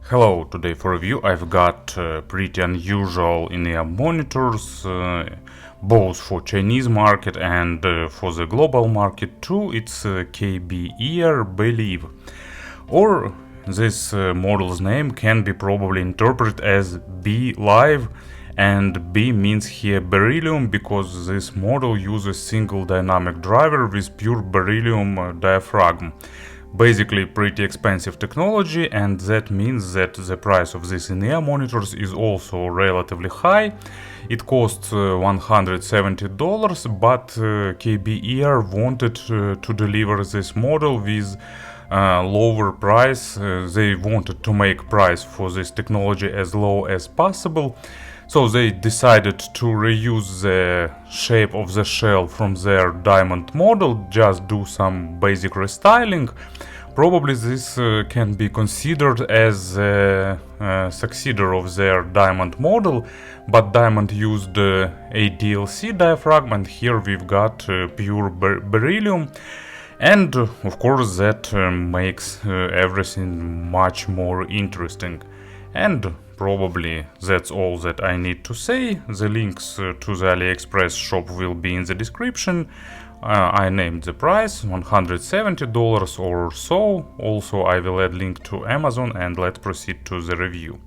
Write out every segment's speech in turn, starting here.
Hello, today for review I've got pretty unusual in-ear monitors, both for Chinese market and for the global market too. It's KBEar Believe, or this model's name can be probably interpreted as B Live, and B means here beryllium because this model uses single dynamic driver with pure beryllium diaphragm. Basically pretty expensive technology, and that means that the price of these in-ear monitors is also relatively high. It costs $170, but KBEar wanted to deliver this model with lower price. They wanted to make price for this technology as low as possible. So they decided to reuse the shape of the shell from their diamond model, just do some basic restyling. Probably this can be considered as a successor of their diamond model, but diamond used ADLC diaphragm, and here we've got pure beryllium. And of course that makes everything much more interesting. And probably that's all that I need to say. The links to the AliExpress shop will be in the description. I named the price $170 or so. Also I will add link to Amazon, and let's proceed to the review.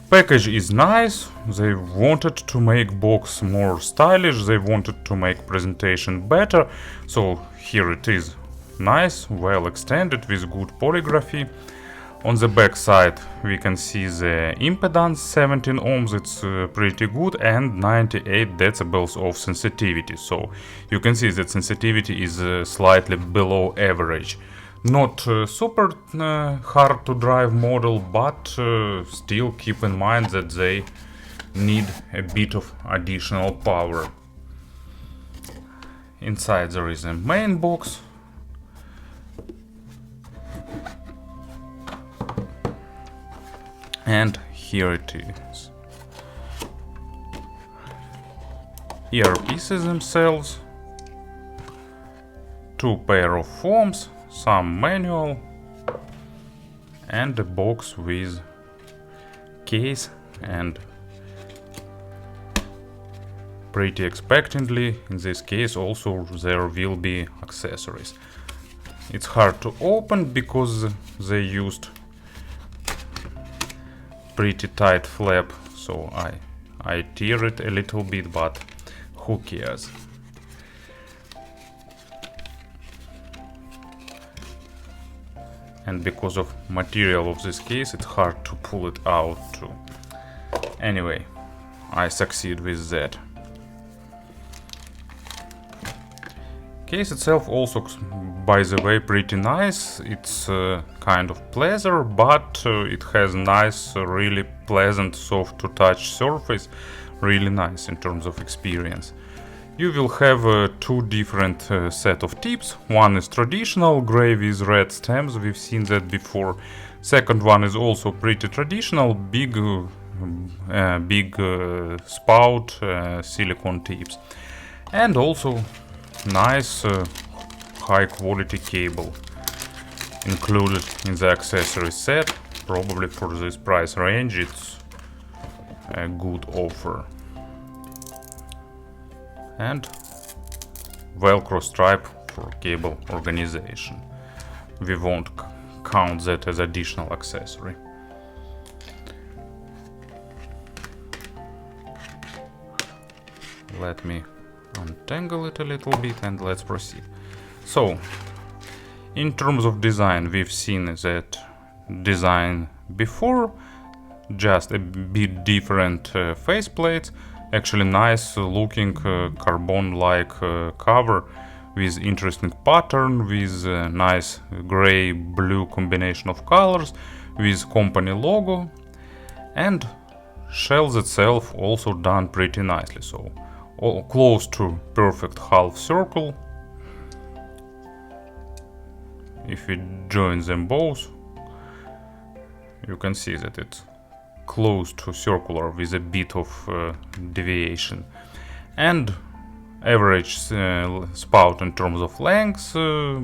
Package is nice. They wanted to make box more stylish, they wanted to make presentation better. So here it is, nice, well extended with good polygraphy. On the back side we can see the impedance 17 ohms, it's pretty good, and 98 decibels of sensitivity. So you can see that sensitivity is slightly below average. Not super hard to drive model, but still keep in mind that they need a bit of additional power. Inside there is a main box. And here it is. Earpieces themselves, two pair of phones, some manual, and a box with case, and pretty expectantly in this case also there will be accessories. It's hard to open because they used pretty tight flap, so I tear it a little bit, but who cares. And because of material of this case, it's hard to pull it out too. Anyway, I succeed with that. Case itself also, by the way, pretty nice. It's kind of pleather, but it has nice, really pleasant, soft to touch surface. Really nice in terms of experience. You will have two different set of tips. One is traditional, gray with red stems, we've seen that before. Second one is also pretty traditional, big spout silicone tips. And also nice high quality cable included in the accessory set. Probably for this price range it's a good offer. And velcro stripe for cable organization. We won't count that as additional accessory. Let me untangle it a little bit and let's proceed. So, in terms of design, we've seen that design before, just a bit different faceplates. Actually nice looking carbon-like cover with interesting pattern, with nice gray-blue combination of colors, with company logo, and shells itself also done pretty nicely. So close to perfect half circle. If we join them both, you can see that it's close to circular with a bit of deviation. And average spout in terms of length,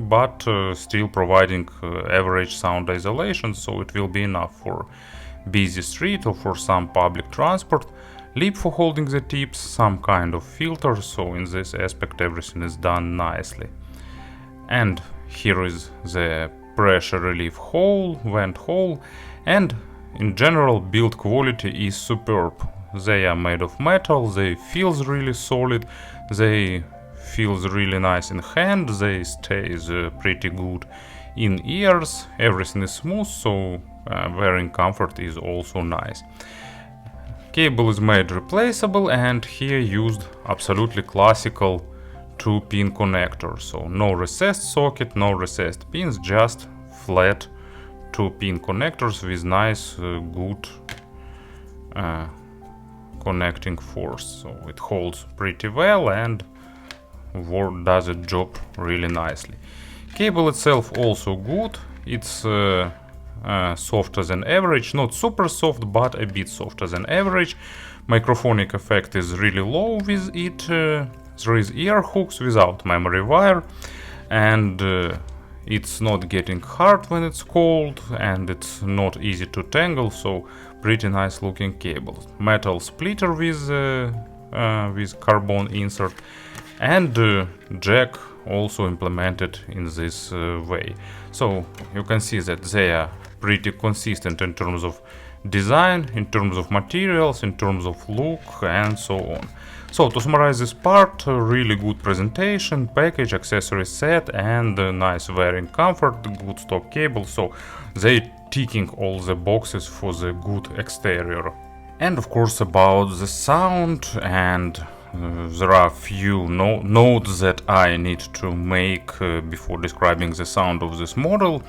but still providing average sound isolation, so it will be enough for busy street or for some public transport. Lip for holding the tips, some kind of filter, so in this aspect everything is done nicely. And here is the pressure relief hole, vent hole, and in general build quality is superb. They are made of metal, they feels really solid, they feels really nice in hand, they stays pretty good in ears, everything is smooth, so wearing comfort is also nice. Cable is made replaceable and here used absolutely classical 2-pin connector, so no recessed socket, no recessed pins, just flat 2-pin connectors with nice good connecting force, so it holds pretty well and does its job really nicely. Cable itself also good, it's softer than average, not super soft but a bit softer than average. Microphonic effect is really low with it. There is ear hooks without memory wire, and it's not getting hard when it's cold, and it's not easy to tangle, so pretty nice looking cable. Metal splitter with carbon insert, and jack also implemented in this way. So you can see that they are pretty consistent in terms of design, in terms of materials, in terms of look, and so on. So to summarize this part, really good presentation, package, accessory set, and nice wearing comfort, good stock cable, so they ticking all the boxes for the good exterior. And of course about the sound, and there are a few notes that I need to make before describing the sound of this model.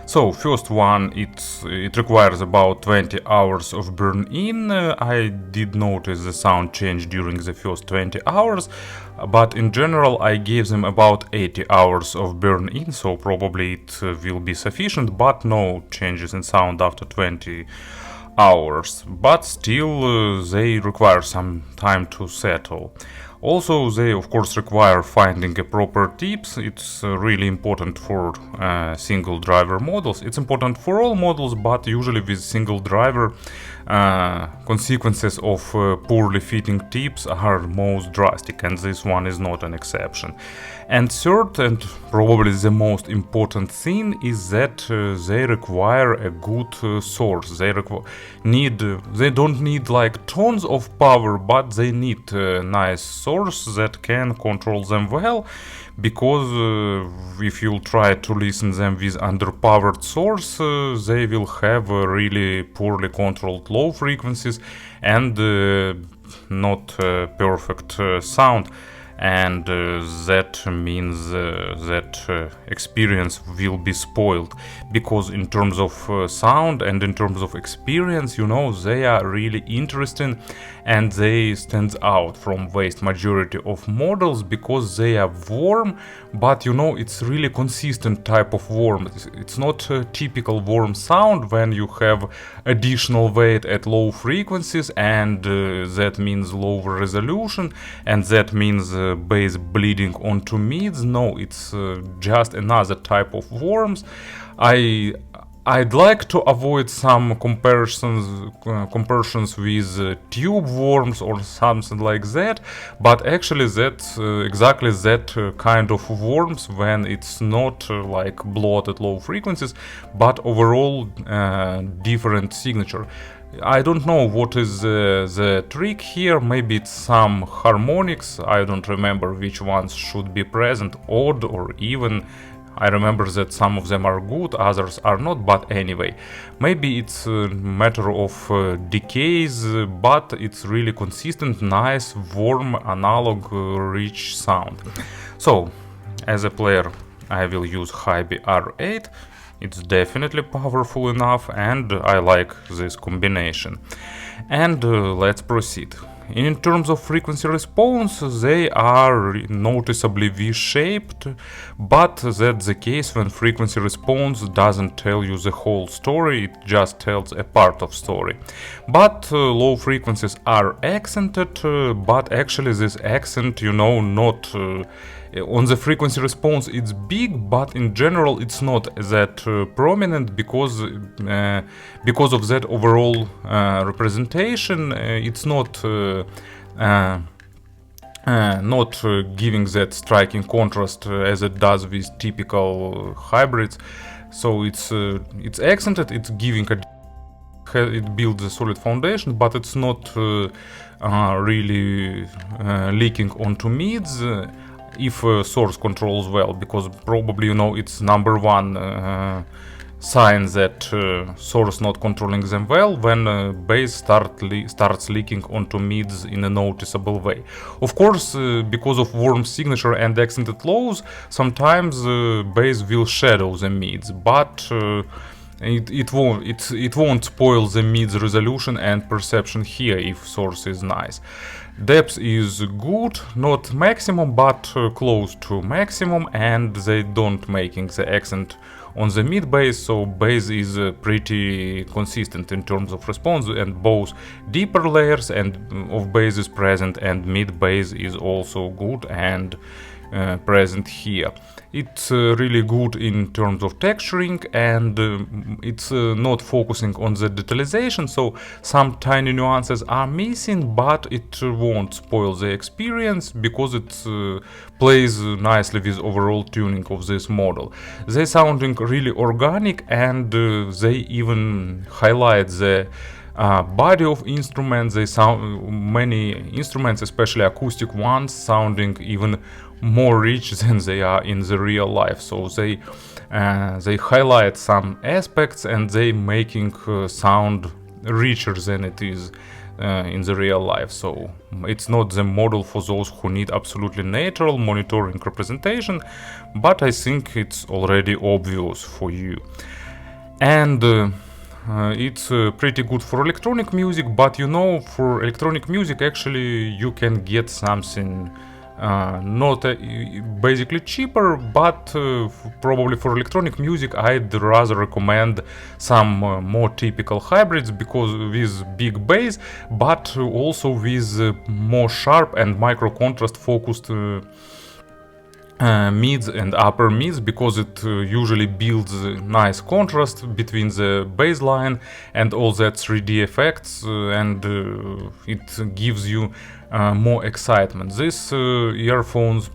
So first one, it requires about 20 hours of burn-in. I did notice the sound change during the first 20 hours, but in general I gave them about 80 hours of burn-in, so probably it will be sufficient, but no changes in sound after 20 hours, but still they require some time to settle. Also, they of course require finding a proper tips. It's really important for single driver models. It's important for all models, but usually with single driver consequences of poorly fitting tips are most drastic, and this one is not an exception. And third, and probably the most important thing, is that they require a good source. They don't need like tons of power, but they need a nice source that can control them well, because if you try to listen them with underpowered source, they will have really poorly controlled low frequencies and not perfect sound, and that means that experience will be spoiled, because in terms of sound and in terms of experience, you know, they are really interesting and they stand out from vast majority of models because they are warm, but you know, it's really consistent type of warm. It's not a typical warm sound when you have additional weight at low frequencies, and that means lower resolution, and that means bass bleeding onto mids. No, it's just another type of warmth. I'd like to avoid some comparisons with tube worms or something like that, but actually that's exactly that kind of worms when it's not like bloat at low frequencies, but overall different signature. I don't know what is the trick here. Maybe it's some harmonics. I don't remember which ones should be present, odd or even. I remember that some of them are good, others are not, but anyway, maybe it's a matter of decays, but it's really consistent, nice, warm, analog, rich sound. So, as a player, I will use KBEar 8. It's definitely powerful enough, and I like this combination. And let's proceed. In terms of frequency response, they are noticeably V-shaped, but that's the case when frequency response doesn't tell you the whole story, it just tells a part of story. But low frequencies are accented, but actually this accent, you know, not On the frequency response it's big, but in general it's not that prominent because of that overall representation. It's not giving that striking contrast as it does with typical hybrids. So it's accented, it's giving it builds a solid foundation, but it's not really leaking onto mids if source controls well, because probably you know it's number one sign that source not controlling them well when bass starts leaking onto mids in a noticeable way. Of course, because of warm signature and accented lows, sometimes bass will shadow the mids, but it won't spoil the mids resolution and perception here if source is nice. Depth is good, not maximum, but close to maximum, and they don't making the accent on the mid bass, so bass is pretty consistent in terms of response, and both deeper layers and of bass is present, and mid bass is also good and present here. It's really good in terms of texturing, and it's not focusing on the detalization, so some tiny nuances are missing, but it won't spoil the experience because it plays nicely with overall tuning of this model. They sounding really organic, and they even highlight the body of instruments. They sound many instruments, especially acoustic ones, sounding even more rich than they are in the real life. So they highlight some aspects and they making sound richer than it is in the real life. So it's not the model for those who need absolutely natural monitoring representation, but I think it's already obvious for you. And it's pretty good for electronic music, but you know, for electronic music actually you can get something not basically cheaper, but probably for electronic music I'd rather recommend some more typical hybrids, because with big bass, but also with more sharp and micro contrast focused mids and upper mids, because it usually builds nice contrast between the bass line and all that 3D effects, and it gives you more excitement. This earphones,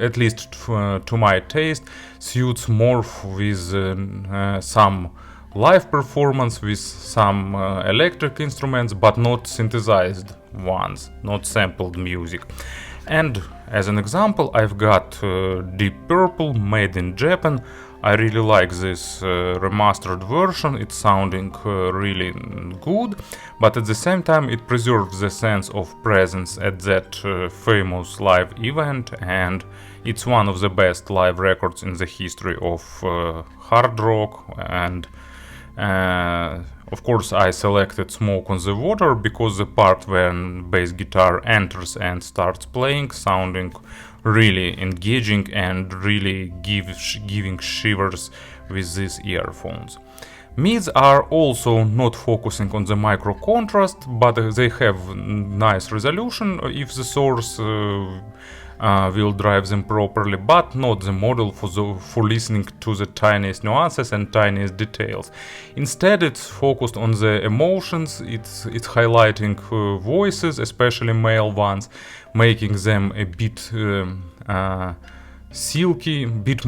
at least to my taste, suits more with some live performance with some electric instruments, but not synthesized ones, not sampled music. And as an example, I've got Deep Purple made in Japan. I really like this remastered version. It's sounding really good, but at the same time it preserves the sense of presence at that famous live event, and it's one of the best live records in the history of hard rock. And of course I selected Smoke on the Water because the part when bass guitar enters and starts playing sounding really engaging and really giving shivers with these earphones. Mids are also not focusing on the micro contrast, but they have nice resolution if the source will drive them properly, but not the model for listening to the tiniest nuances and tiniest details. Instead, it's focused on the emotions. It's highlighting voices, especially male ones, making them a bit silky, bit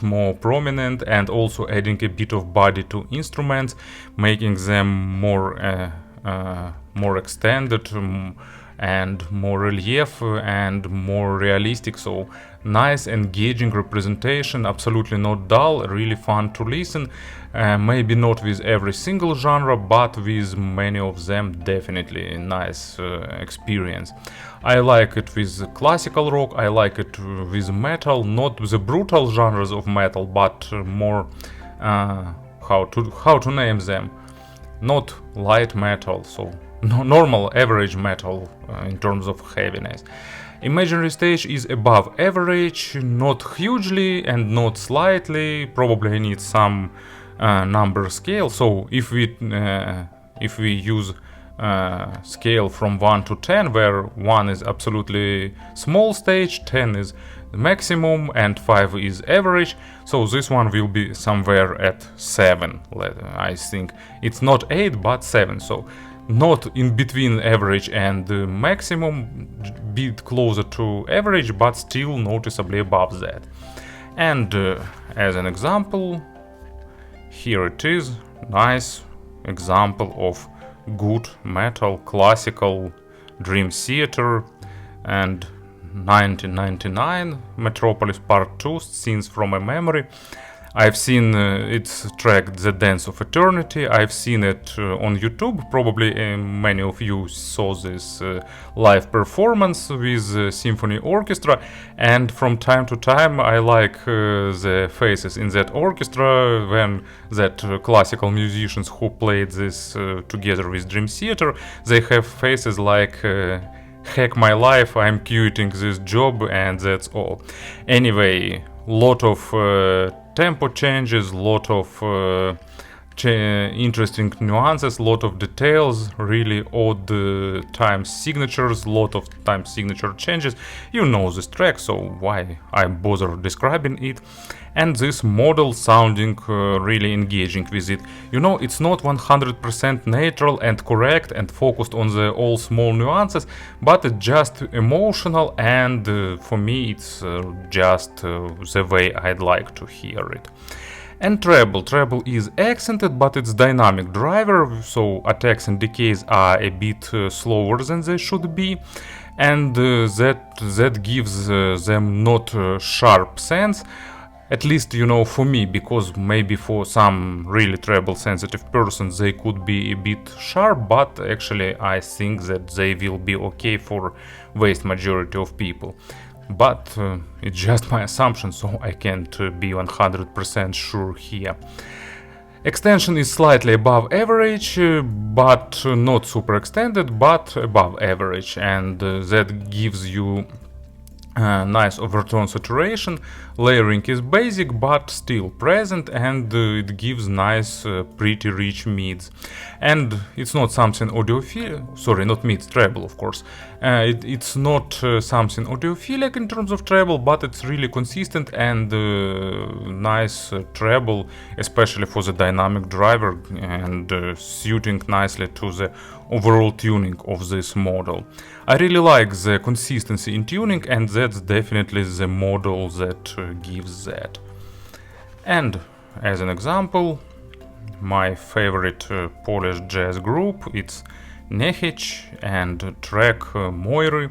more prominent, and also adding a bit of body to instruments, making them more extended and more relief and more realistic. So nice engaging representation, absolutely not dull, really fun to listen. Maybe not with every single genre, but with many of them definitely a nice experience. I like it with classical rock, I like it with metal, not the brutal genres of metal, but more how to name them, not light metal, so normal average metal in terms of heaviness. Imaginary stage is above average, not hugely and not slightly. Probably I need some number scale. So if we use scale from 1 to 10, where 1 is absolutely small stage, 10 is maximum, and 5 is average. So this one will be somewhere at 7. I think it's not 8 but 7, so not in between average and maximum, bit closer to average, but still noticeably above that. And as an example, here it is, nice example of good metal classical Dream Theater and 1999 Metropolis Part 2 scenes from a memory. I've seen its track The Dance of Eternity. I've seen it on YouTube. Probably many of you saw this live performance with symphony orchestra, and from time to time I like the faces in that orchestra when that classical musicians who played this together with Dream Theater, they have faces like heck my life, I'm quitting this job, and that's all. Anyway, lot of tempo changes, lot of interesting nuances, lot of details, really odd time signatures, lot of time signature changes. You know this track, so why I bother describing it? And this model sounding really engaging with it. You know, it's not 100% natural and correct and focused on the all small nuances, but it's just emotional, and for me it's just the way I'd like to hear it. And treble is accented, but it's dynamic driver, so attacks and decays are a bit slower than they should be, and that gives them not sharp sense. At least, you know, for me, because maybe for some really treble sensitive persons they could be a bit sharp, but actually I think that they will be okay for vast majority of people. But it's just my assumption, so I can't be 100% sure here. Extension is slightly above average, but not super extended, but above average, and that gives you nice overtone saturation. Layering is basic but still present, and it gives nice pretty rich mids. And it's not something audiophilic, sorry, not mids, treble of course. It's not something audiophilic in terms of treble, but it's really consistent and nice treble, especially for the dynamic driver, and suiting nicely to the overall tuning of this model. I really like the consistency in tuning, and that's definitely the model that gives that. And as an example, my favorite Polish jazz group, it's Niechęć, and track Mojry,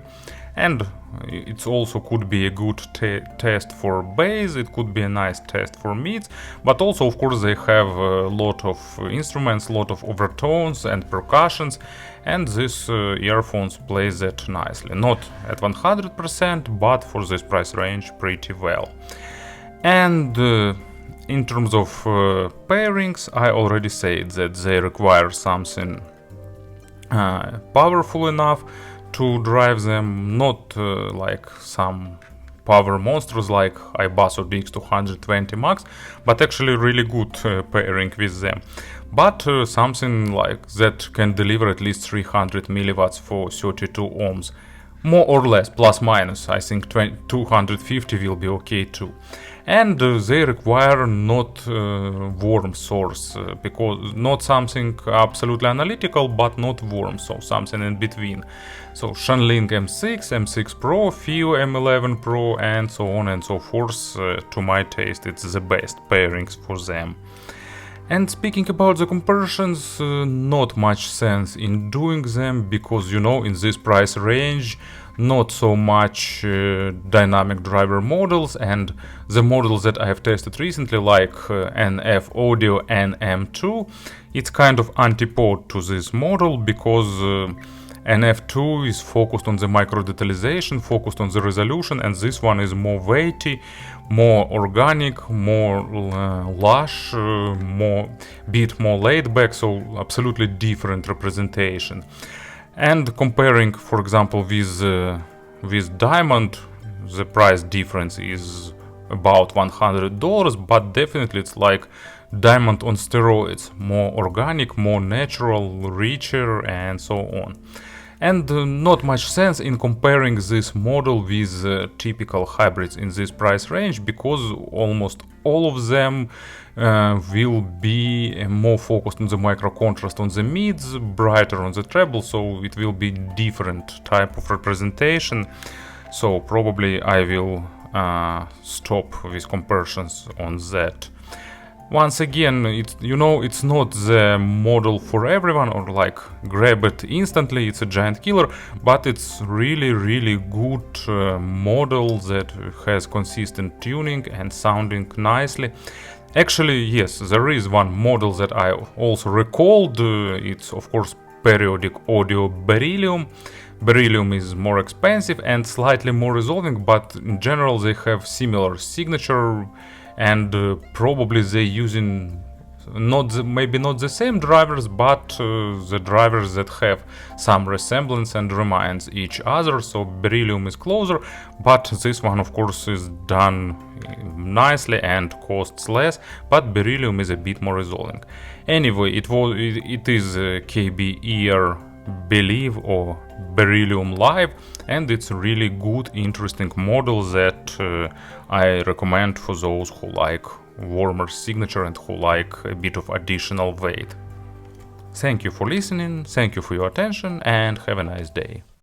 and it also could be a good test for bass, it could be a nice test for mids, but also of course they have a lot of instruments, lot of overtones and percussions, and this earphones play that nicely. Not at 100%, but for this price range pretty well. And in terms of pairings, I already said that they require something powerful enough to drive them, not like some power monsters like iBasso DX220 Max, but actually really good pairing with them. But something like that can deliver at least 300 milliwatts for 32 ohms. More or less, plus minus, I think 250 will be okay too. And they require not warm source, because not something absolutely analytical, but not warm, so something in between. So Shenling M6, M6 Pro, FIO M11 Pro, and so on and so forth. To my taste, it's the best pairings for them. And speaking about the comparisons, not much sense in doing them, because, you know, in this price range, not so much dynamic driver models, and the models that I have tested recently, like NF Audio NM2, it's kind of antipode to this model, because NF2 is focused on the micro detalization, focused on the resolution, and this one is more weighty, more organic, more lush, bit more laid back, so absolutely different representation. And comparing, for example, with Diamond, the price difference is about $100, but definitely it's like diamond on steroids, more organic, more natural, richer, and so on. And not much sense in comparing this model with typical hybrids in this price range, because almost all of them will be more focused on the micro contrast on the mids, brighter on the treble, so it will be different type of representation. So probably I will stop with comparisons on that. Once again, it's not the model for everyone, or like grab it instantly, it's a giant killer, but it's really good model that has consistent tuning and sounding nicely. Actually, yes, there is one model that I also recalled. It's of course periodic audio beryllium. Beryllium is more expensive and slightly more resolving, but in general they have similar signature, and probably they using maybe not the same drivers, but the drivers that have some resemblance and reminds each other. So beryllium is closer, but this one of course is done nicely and costs less, but beryllium is a bit more resolving. Anyway, it is KBEar Believe or Beryllium Live, and it's a really good, interesting model that I recommend for those who like warmer signature and who like a bit of additional weight. Thank you for listening, thank you for your attention, and have a nice day.